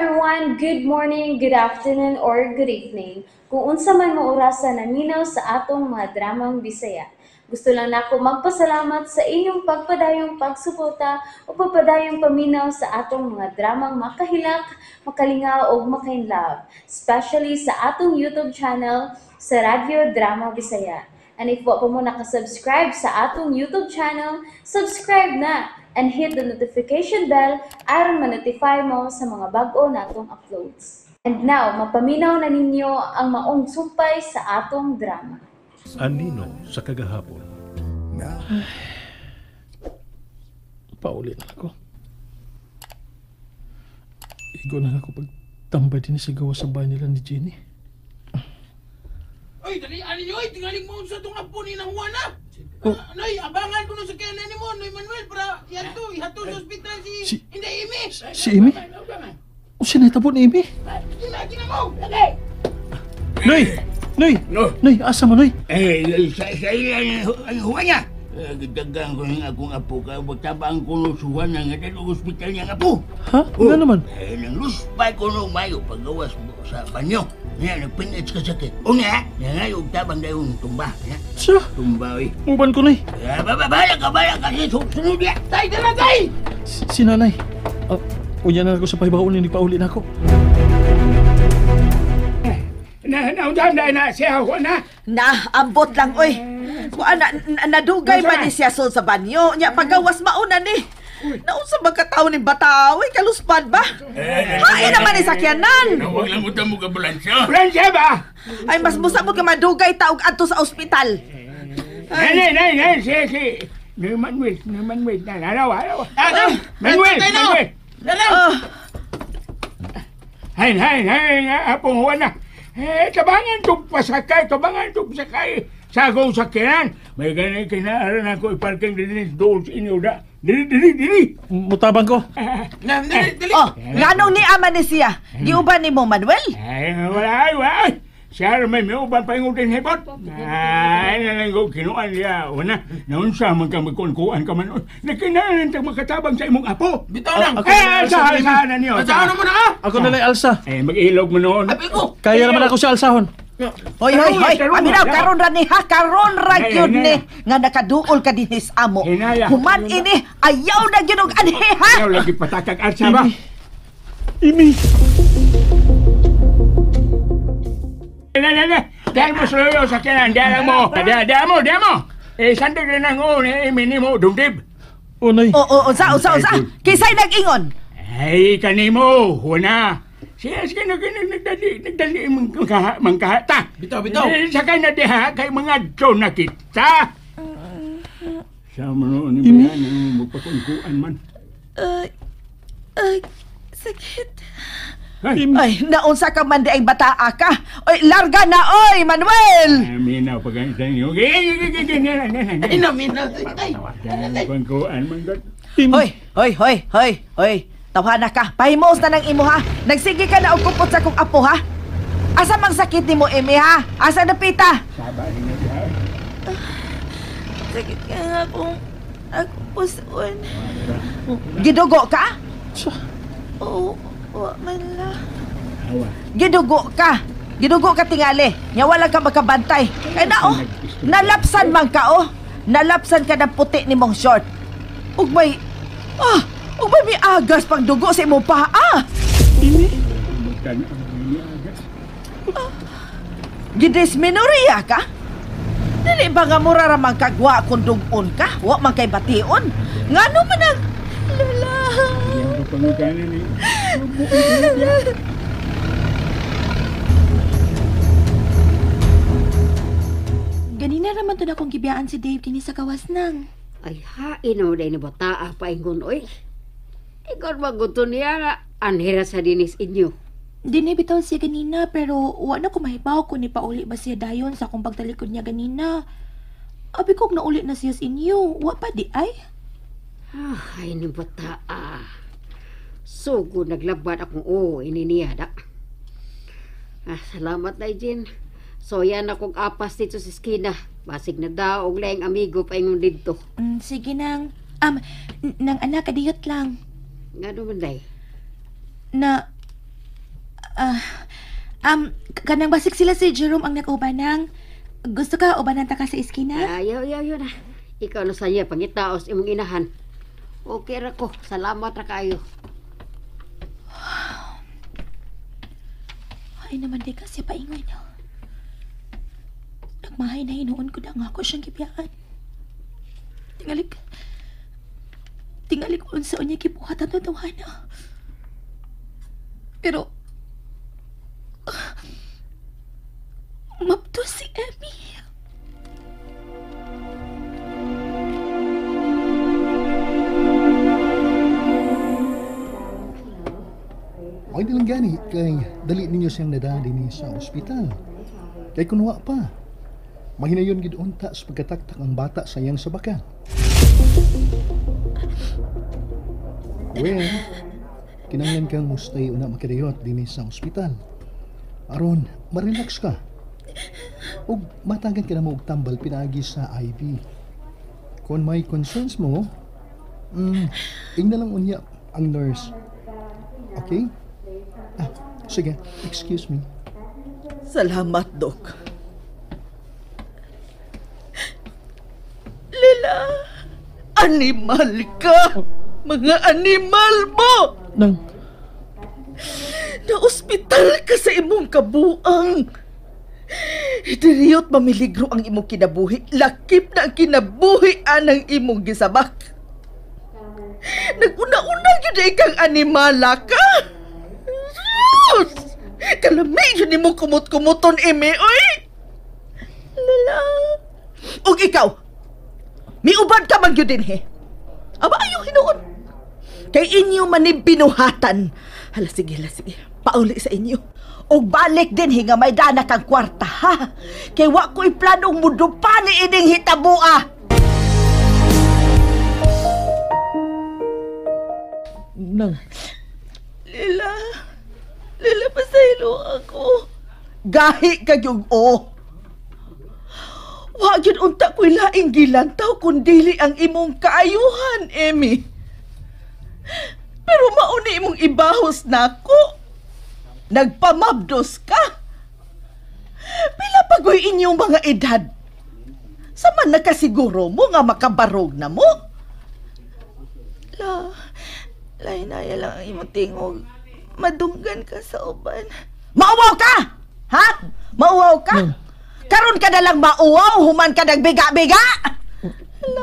everyone, good morning, good afternoon, or good evening. Kung unsa man mo orasan naminaw sa atong mga dramang Bisaya. Gusto lang nako magpasalamat sa inyong pagpadayong pagsuporta o pagpadayong paminaw sa atong mga dramang makahilak, makalingaw o makainlove, especially sa atong YouTube channel sa Radyo Drama Bisaya. And if wa pa mo nakasubscribe sa atong YouTube channel, subscribe na and hit the notification bell aron ma-notify mo sa mga bag-o natong uploads. And now, mapaminaw na ninyo ang maong sumpay sa atong drama. Anino sa kagahapon. Paulit na ako. Igo na ako pagtambay din sa gawa sa bahay nila ni Jenny. Oy, dali, ninyo, oy, tingaling mo sa itong apo ni ng Juana. Oh. Nay, abangan ko na sa kanan ni mo, Noy Manuel, para yan to, ihato sa ospital si Inday Amy. Si Amy? O sinahita po ni Amy? Lagi na mo, lagi! Noy! Noy! No. Noy, asa mo, Noy? Sa ilan ang Juana. Gadagang ko ng akong apo ka, magtabang ko no suwan ng atang ospital niyang apo. Ha? Nga naman? Nang luspay ko no mayo paggawas mo sa banyo. Nga, nagpinit ka sakit. Una, nga yung tabang na yung tumba. Sa? Tumba, oy. Uban ko, Noy. Bahala ka. Sunod yan. Tay, dala, tay! Si nanay. Unya na ako sa pahibaon ni pauli na ako. Naudan na siya, Juana. Ambot lang, oy. Nadugay man ni siya sa banyo. Nya pagawas mauna ni. Naunsa ba kataon ni bataw? Kaluspad ba? Hain naman ni sakyanan. Huwag lang utang mo ka Bulansya. Bulansya ba? Ay, mas musabot ka madugay taog adto sa ospital. Nay, si. Manuel. Alawa. Manuel. Hay, apong Juana. Tabangan itong pasakay, sagong sakyanan. May ganay kinaaran ako iparking din doon sa inyo da. Dili. Mutabang ko. Dali! Nganong ni ama ni siya? Giuban ni mo, Manuel? Ay, wala. Siya may uban pa yung utin hipot. Ay, nalang ko, kinuan niya. Wana, naunsa man ka magkunkuan ka man. Nakinaaran tang makatabang sa imong apo. Bitaw lang! Saan na niyo? Saan mo na, Ako na lang alsa. Mag-ilog mo noon. Abi ko! Kaya naman ako sa alsahon. Hoy. Aminaw, karon ra ni ha. Karon ra gyud ni. Nga nakaduol ka din sa amo. Hinaya. Human ini, ayaw na gyud og anhi ha. Ayaw lagi patakag alsa ba? Amy! Dahil mo suyo sa kinan, dahil mo. Sandag na nang mini mo, dumdib. O, Noy. Usa. Kisay nag-ingon. Ay, kanimo, Juana. Siya nagdali mangkahata. Bitaw! Sakay na diha kay mga draw na kita. Sa mo ni Mian, magpakunkuan man. Sakit. Ay, Naunsa ka man di ay bataa ka. Oy, larga na, oy, Manuel! minaw pag ganyan niyo. Minaw! Tay! Kunkuan man gat. Hoy. Tawhana ka. Pahimos na ng imo ha. Nagsige ka na og kupot sa kong apo ha. Asa mang sakit nimo, Emi ha? Asa napita? Sabay na diha. Sakit ka nga akong puson. Gidugo ka? Oo, man la. Gidugo ka tingali. Nya wala ka makabantay. Kaya nalapsan man ka Nalapsan ka ng puti ni mong short. Ug may may agas pang dugo sa imong paa. Gidismenorrhea ka? Dili ba nga mura ra man kagwa kung dugon ka? Wa man kay bation. Ngano man ang lula? Ganina raman to na kong gibiyaan si Dave din sa kawas nang. Ay hain mo dahil ni bataa pa ingon, oy. Ikaw maguto niya nga, anhira sa dinis inyo. Dini bitaw siya ganina pero wala ko mahibaw kung ni pauli ba siya dayon sa akong pagtalikod niya ganina. Abi kog naulit na siya sa inyo. Wa pa di ay? Ay ni bataa. Sugo naglaban akong ini niya da. Salamat na Jen. So yan akong apas dito sa skina. Basig na daw og laing amigo pa ingon didto. Sige nang. Nang anak kadiyot lang. Nga naman day. Na Kanang basik sila si Jerome ang nag-ubanang. Gusto ka ubanan ta ka sa iskina? Ayaw na. Ikaw na sa iya, pangitaos imong inahan. Okay ra ko, salamat ra kayo. Ay naman di ka siya paingoy na. Nagmahay na hinuon ko na nga ako siyang kibiyaan. Tingali ko unsa unya kibuhat ang tatawana. Pero mapto si Emmy. Ay nilang gani kay dali ninyo siyang nadali ni sa ospital. Kay kunwa pa. Mahinayon gid unta sa pagkataktak ang bata sayang sa baka. Well, kinahanglan kang mustay una makadayot dinhi sa ospital. Aron, ma-relax ka. Ug matagan ka na mo og tambal pinaagi sa IV. Kung may concerns mo, ingna lang unya ang nurse. Okay? Sige, excuse me. Salamat, Dok. Lila, animal ka! Mga animal mo! Nang, Na-ospital ka sa imong kabuang. Diriyot mamiligro ang imong kinabuhi. Lakip na ang kinabuhi anang imong gisabak. Naguna-una yun ikang animala ka. Sus! Kalamig yun imong kumot-kumuton, Eme, oy! Lala. Og ikaw, miubad ka man yun din, he. Aba, ayaw hinuon. Kay inyo manib pinuhatan. Hala, sige. Pauli sa inyo. O balik din hinga may dana kang kwarta, ha? Kay wa ko'y planong mudupani ining hitabua. nang, Lila, pasaylo ako. Gahi ka yung Wa yun unta ko'y laing gilantaw kundili ang imong kaayuhan, Emmy. Pero mauni imong ibahos nako. Nagpamabdos ka. Pila pagoy inyong mga edad. Saman nakasiguro mo nga makabarog na mo. Lainaya lang ang imong tingog. Madunggan ka sa uban. Mauwaw ka! Ha? Mauwaw ka? Karon ka na lang mauwaw, human ka nagbiga-biga!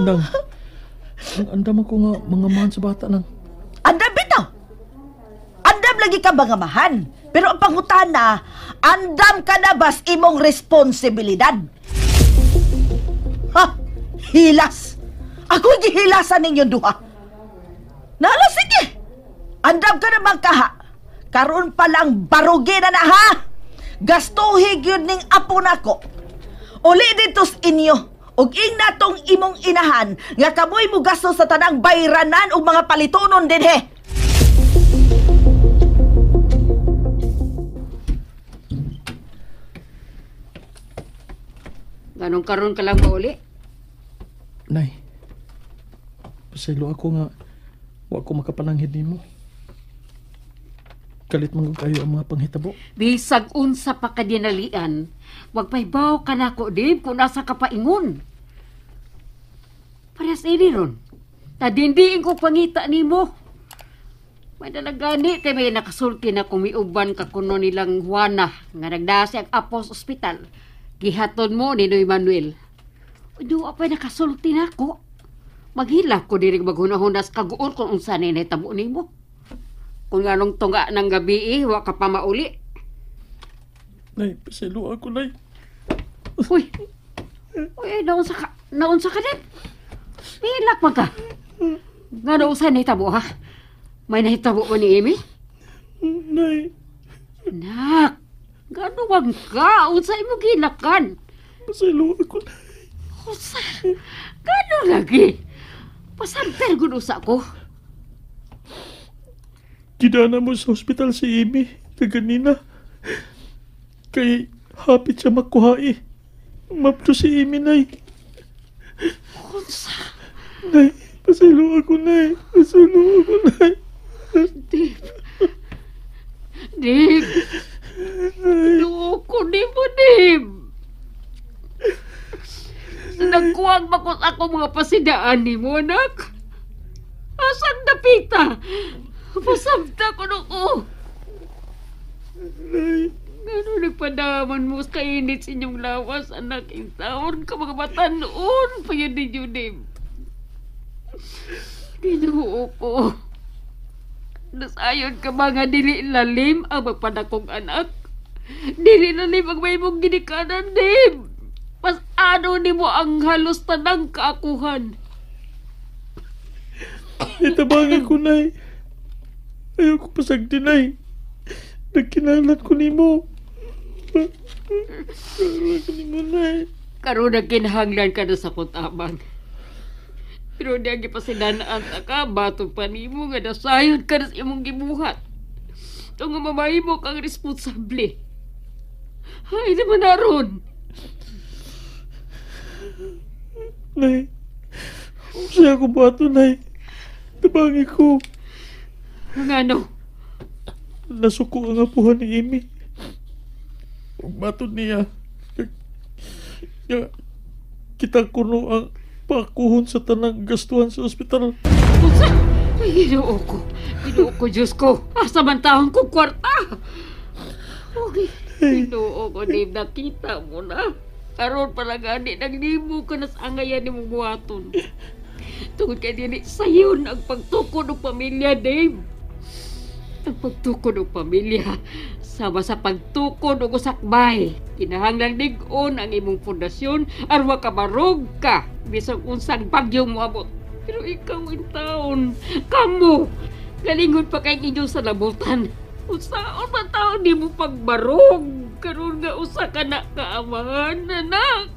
nang, ang andam ako nga mga mahan sa bata nang. Andam bitaw! Andam lagi ka mga mahan. Pero ang pangutana, andam ka na bas imong responsibilidad. Ha? Hilas! Ako'y gihilasan ninyong duha. Nala, sige! Andam ka naman kaha. Karon pa lang barugin na ha! Gastuhig yun ning apo nako. Uli dito sa inyo. Ug ingna tong imong inahan nga kamoy mo gasto sa tanang bayranan ug mga palitonon din he. Ganong karon ka lang ba uli? Nay, pasaylo ako nga wa ko makapananghid nimo. Kalit man kayo ang mga panghitabo. Bisag unsa pa ka dinalian, wag paybaw ka nako Dave kung nasa ka paingon. Parehas ini ron. Tadindiin ko pangita nimo. May dalagani kay may nakasulti na kumiuban ka kuno nilang Juana nga nagdasi ang Apos Hospital. Gihaton mo ni Noy Manuel. Do apay nakasulti nako. Maghilak ko diri maghunahunas kaguon kung unsa ni nahitabo nimo. Kung anong tunga ng gabi wa ka pa mauli. Nay, pasaylo ako, Nay. Uy, naunsa ka din? Pilak pa ka. Nga naunsa nahitabo ha? May nahitabo ba ni Amy? Nay. Nak, gano'n wag ka? Unsa imo gilakan? Pasaylo ako, Nay. Unsa? Gano'n lagi? Pasamper gud usa ko. Gidana mo sa ospital si Amy kaganina. Kay hapit siya makuhai. Mapto si Amy, Nay. Unsa? Nay, pasaylo ako, Nay. Pasaylo ako, Nay. Dave, Tabang bakot ako mga pasidaan ni mo, anak. Asan dapita? Pasabta ko na ko. Ano nagpadaman mo sa kainit sa inyong lawas, anak? Yung taon ka mga bata noon. Payun ni Judim. Ginuo ko. Nasayon ka mga dili lalim ang magpanakong anak. Dili lalim ang may mong ginikanan, Dim. Mas ano ni mo ang halos tanang kaakuhan. Itabangan ko, Nay. Ayaw ko pasagdi, Nay. Nagkinalat ko ni mo. Karoon ko ni mo, Nay. Karoon na kinahanglan ka na sa kutabang. Pero di ang ipasinanaan ka, bato pa ni mo nga nasayod ka na sa imong gibuhat. Ito nga mamahi mo kang responsable. Ay, naman naroon. Nay, siya ako bato, Nay. Tabangi ko. Ang ano? Nasuko ang apuhan ni Amy. Kung matod niya, kita kuno ang pakuhon sa tanang gastuhan sa ospital. Pusa! Ay, ginoo ko. Ginoo ko, Diyos ko. Asa man taon ko kwarta. Okay. Ginoo ko, Dave. Nakita mo na. Karoon pala gani, naglimo ka na sa angayan ni mong buhaton. Tungkol ka din, sayon ang pagtukod ng pamilya, Dave. Ang pagtukod ng pamilya, sama sa pagtukod ng usakbay. Kinahanglang lig-on ang imong pundasyon, arwa ka marog ka, bisang unsang bagyong moabot. Pero ikaw ang taon, kamo, galingon pa kay inyong sa labutan. Usaon man taon di mo pagbarog. Karoon nga usa ka na kaamahan, anak.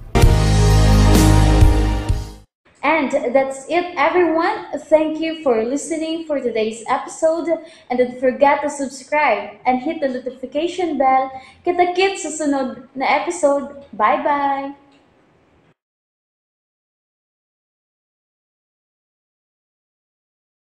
And that's it, everyone. Thank you for listening for today's episode. And don't forget to subscribe and hit the notification bell. Kita-kits sa sunod na episode. Bye-bye!